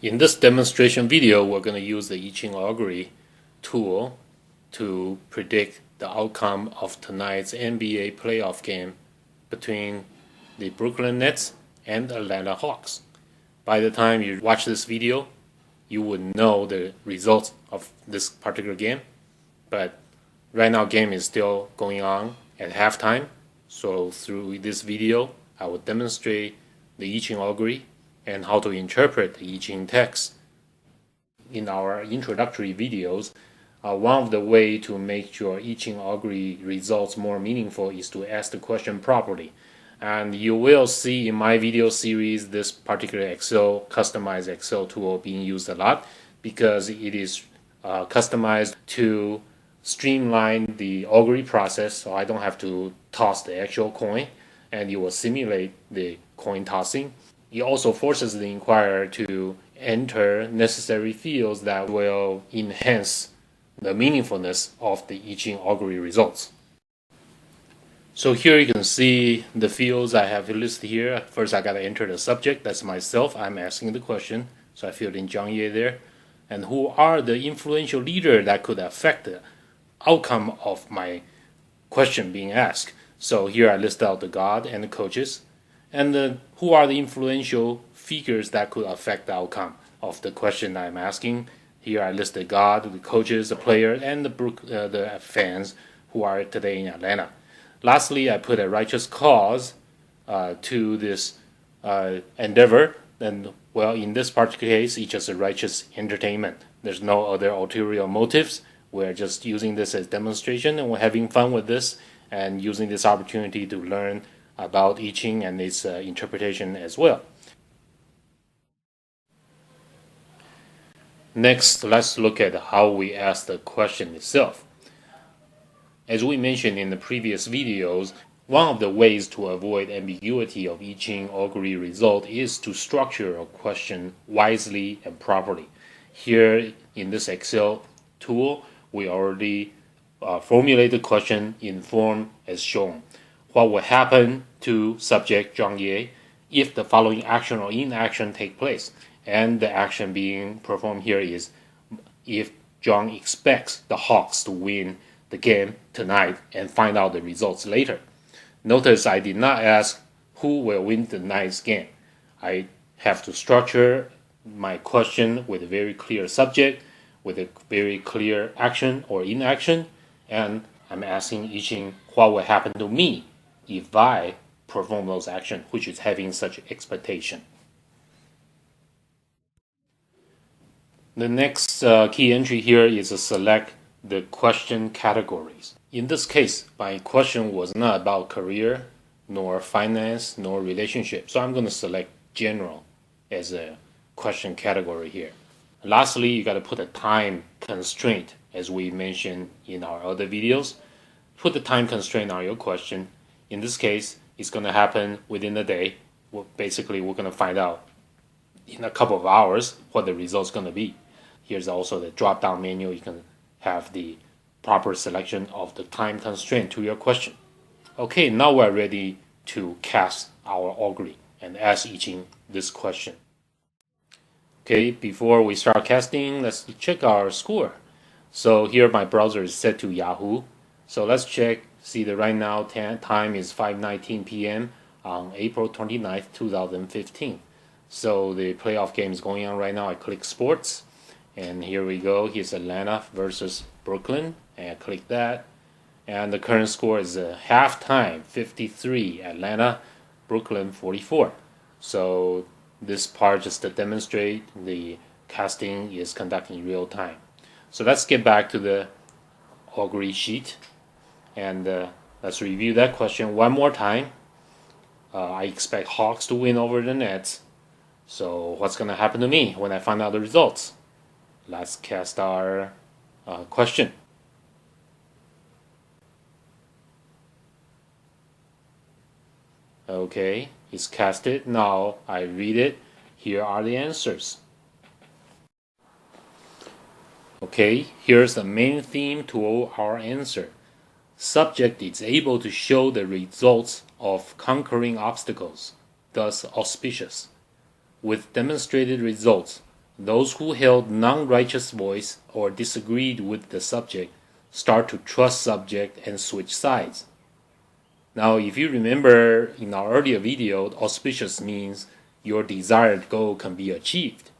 In this demonstration video, we're going to use the Ching Augury tool to predict the outcome of tonight's NBA playoff game between the Brooklyn Nets and Atlanta Hawks. By the time you watch this video, you would know the results of this particular game. But right now, game is still going on at halftime. So through this video, I will demonstrate the Ching Augury and how to interpret the I Ching text. In our introductory videos, one of the ways to make your I Ching Augury results more meaningful is to ask the question properly. And you will see in my video series this particular customized Excel tool being used a lot because it is customized to streamline the augury process, so I don't have to toss the actual coin, and it will simulate the coin tossing. It also forces the inquirer to enter necessary fields that will enhance the meaningfulness of the I Ching Augury results. So here you can see the fields I have listed here. First, I got to enter the subject. That's myself. I'm asking the question. So I filled in Zhang Ye there. And who are the influential leaders that could affect the outcome of my question being asked? So here I list out the God and the coaches. And who are the influential figures that could affect the outcome of the question I'm asking? Here I list the God, the coaches, the players, and the fans who are today in Atlanta. Lastly, I put a righteous cause to this endeavor. And well, in this particular case, it's just a righteous entertainment. There's no other ulterior motives. We're just using this as demonstration, and we're having fun with this and using this opportunity to learn about I Ching and its interpretation as well. Next, let's look at how we ask the question itself. As we mentioned in the previous videos, one of the ways to avoid ambiguity of I Ching Augury result is to structure a question wisely and properly. Here in this Excel tool, we already formulate the question in form as shown. What will happen to subject Zhang Ye if the following action or inaction take place? And the action being performed here is if Zhang expects the Hawks to win the game tonight and find out the results later. Notice I did not ask who will win tonight's game. I have to structure my question with a very clear subject, with a very clear action or inaction, and I'm asking I Ching what will happen to me if I perform those actions, which is having such expectation. The next key entry here is to select the question categories. In this case, my question was not about career, nor finance, nor relationship. So I'm going to select general as a question category here. Lastly, you got to put a time constraint, as we mentioned in our other videos. Put the time constraint on your question. In this case, it's going to happen within the day. Basically, we're going to find out in a couple of hours what the result's going to be. Here's also the drop-down menu. You can have the proper selection of the time constraint to your question. Okay, now we're ready to cast our augury and ask I Ching this question. Okay, before we start casting, let's check our score. So here my browser is set to Yahoo. So let's check, see that right now time is 5:19 p.m. on April 29th, 2015. So the playoff game is going on right now. I click sports, and here we go. Here's Atlanta versus Brooklyn, and I click that. And the current score is halftime 53, Atlanta, Brooklyn 44. So this part just to demonstrate the casting is conducted in real time. So let's get back to the augury sheet, and let's review that question one more time. I expect Hawks to win over the Nets. So what's going to happen to me when I find out the results? Let's cast our question. Okay, it's casted. Now I read it. Here are the answers. Okay, here's the main theme to our answer. Subject is able to show the results of conquering obstacles, thus auspicious. With demonstrated results, Those who held non-righteous voice or disagreed with the subject start to trust subject and switch sides. Now, if you remember in our earlier video, auspicious means your desired goal can be achieved.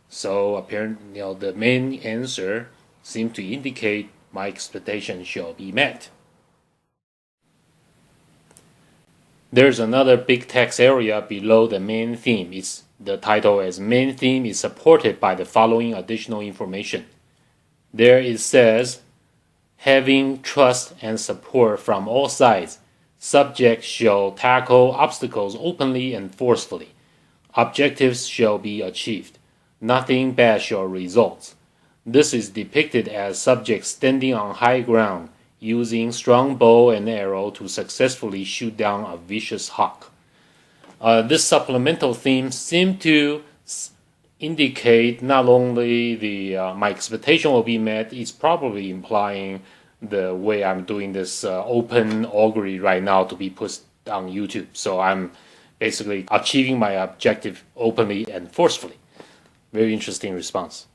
So apparently, the main answer seems to indicate my expectation shall be met. There's another big text area below the main theme. It's the title as main theme is supported by the following additional information. There it says, having trust and support from all sides, subjects shall tackle obstacles openly and forcefully. Objectives shall be achieved. Nothing bad shall result. This is depicted as subjects standing on high ground, using strong bow and arrow to successfully shoot down a vicious hawk. This supplemental theme seems to indicate not only my expectation will be met, it's probably implying the way I'm doing this open augury right now to be put on YouTube. So I'm basically achieving my objective openly and forcefully. Very interesting response.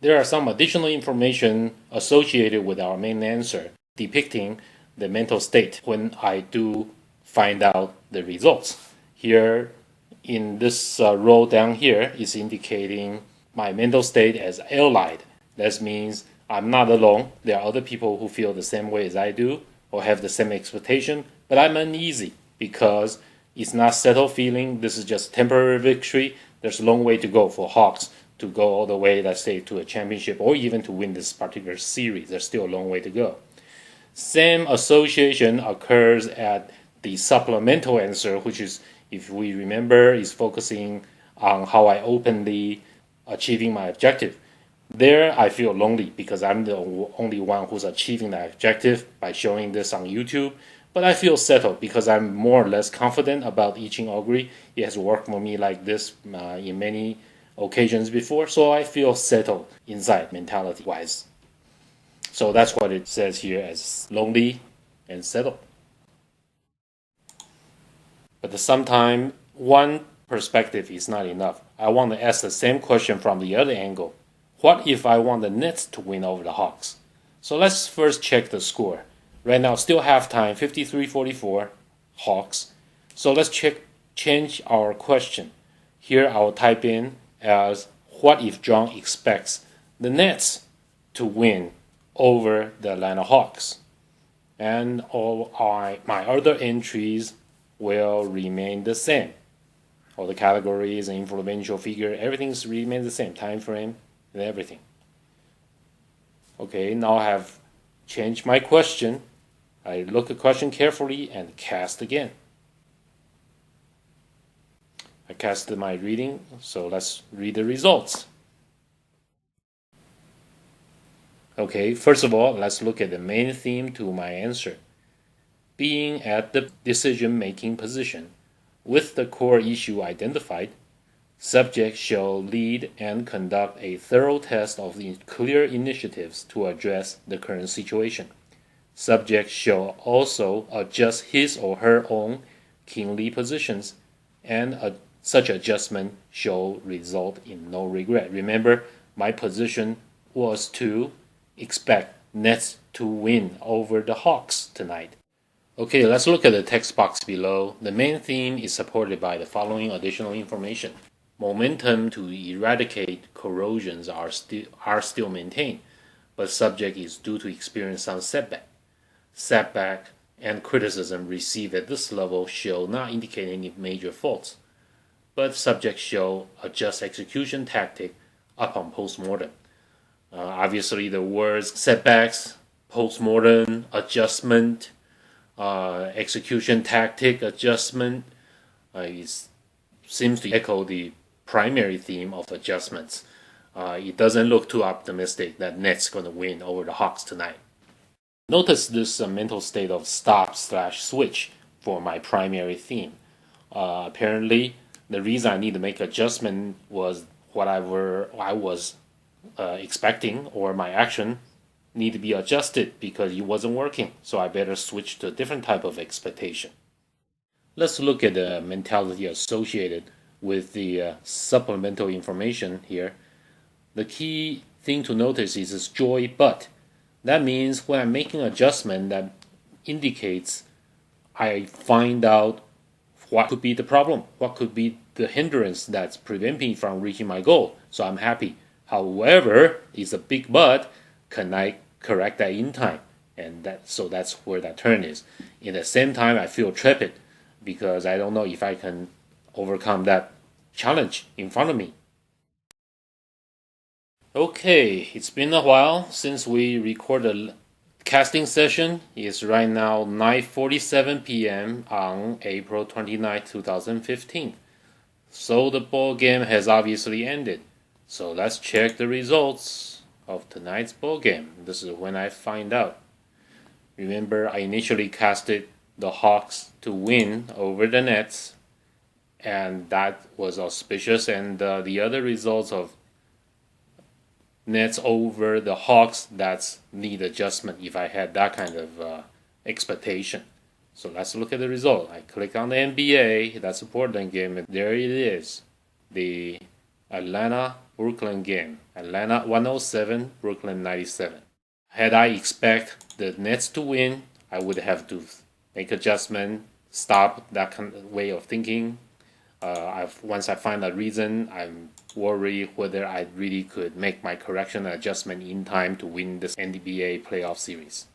There are some additional information associated with our main answer, depicting the mental state when I do find out the results. Here, in this row down here, is indicating my mental state as allied. That means I'm not alone. There are other people who feel the same way as I do or have the same expectation, but I'm uneasy because it's not settled feeling. This is just temporary victory. There's a long way to go for Hawks to go all the way, let's say, to a championship or even to win this particular series. There's still a long way to go. Same association occurs at the supplemental answer, which is, if we remember, is focusing on how I openly achieving my objective. There, I feel lonely because I'm the only one who's achieving that objective by showing this on YouTube. But I feel settled because I'm more or less confident about Ching Augury. It has worked for me like this in many occasions before, so I feel settled inside mentality-wise. So that's what it says here as lonely and settled. But sometimes one perspective is not enough. I want to ask the same question from the other angle. What if I want the Nets to win over the Hawks? So let's first check the score. Right now, still halftime, 53-44, Hawks. So let's change our question. Here I'll type in as, what if John expects the Nets to win over the Atlanta Hawks? And all my other entries will remain the same. All the categories and influential figure, everything's remains the same, time frame and everything. Okay, now I have changed my question. I look at the question carefully and cast again. I casted my reading, so let's read the results. Okay, first of all, let's look at the main theme to my answer. Being at the decision-making position, with the core issue identified, subject shall lead and conduct a thorough test of the clear initiatives to address the current situation. Subject shall also adjust his or her own kingly positions, and such adjustment shall result in no regret. Remember, my position was to expect Nets to win over the Hawks tonight. Okay, let's look at the text box below. The main theme is supported by the following additional information. Momentum to eradicate corrosions are still maintained, but subject is due to experience some setback. Setback and criticism received at this level shall not indicate any major faults, but subject shall adjust execution tactic upon postmortem. Obviously, the words setbacks, postmortem, adjustment, execution tactic adjustment seems to echo the primary theme of adjustments. It doesn't look too optimistic that Nets going to win over the Hawks tonight. Notice this mental state of stop/switch for my primary theme. Apparently, the reason I need to make adjustment was whatever I was expecting, or my action need to be adjusted because it wasn't working. So I better switch to a different type of expectation. Let's look at the mentality associated with the supplemental information here. The key thing to notice is this joy but. That means when I'm making an adjustment that indicates I find out what could be the problem, what could be the hindrance that's preventing me from reaching my goal. So I'm happy. However, it's a big but. Can I correct that in time? And that's where that turn is. In the same time, I feel trepid because I don't know if I can overcome that challenge in front of me. Okay, it's been a while since we recorded a casting session. It's right now 9:47 p.m. on April 29, 2015. So the ball game has obviously ended. So let's check the results of tonight's ball game. This is when I find out. Remember, I initially casted the Hawks to win over the Nets, and that was auspicious. And the other results of Nets over the Hawks, that's need adjustment if I had that kind of expectation. So let's look at the result. I click on the NBA, that's a Portland game, and there it is. The Atlanta-Brooklyn game. Atlanta 107, Brooklyn 97. Had I expect the Nets to win, I would have to make adjustment, stop that kind of way of thinking. Once I find a reason, I'm worried whether I really could make my correction and adjustment in time to win this NBA playoff series.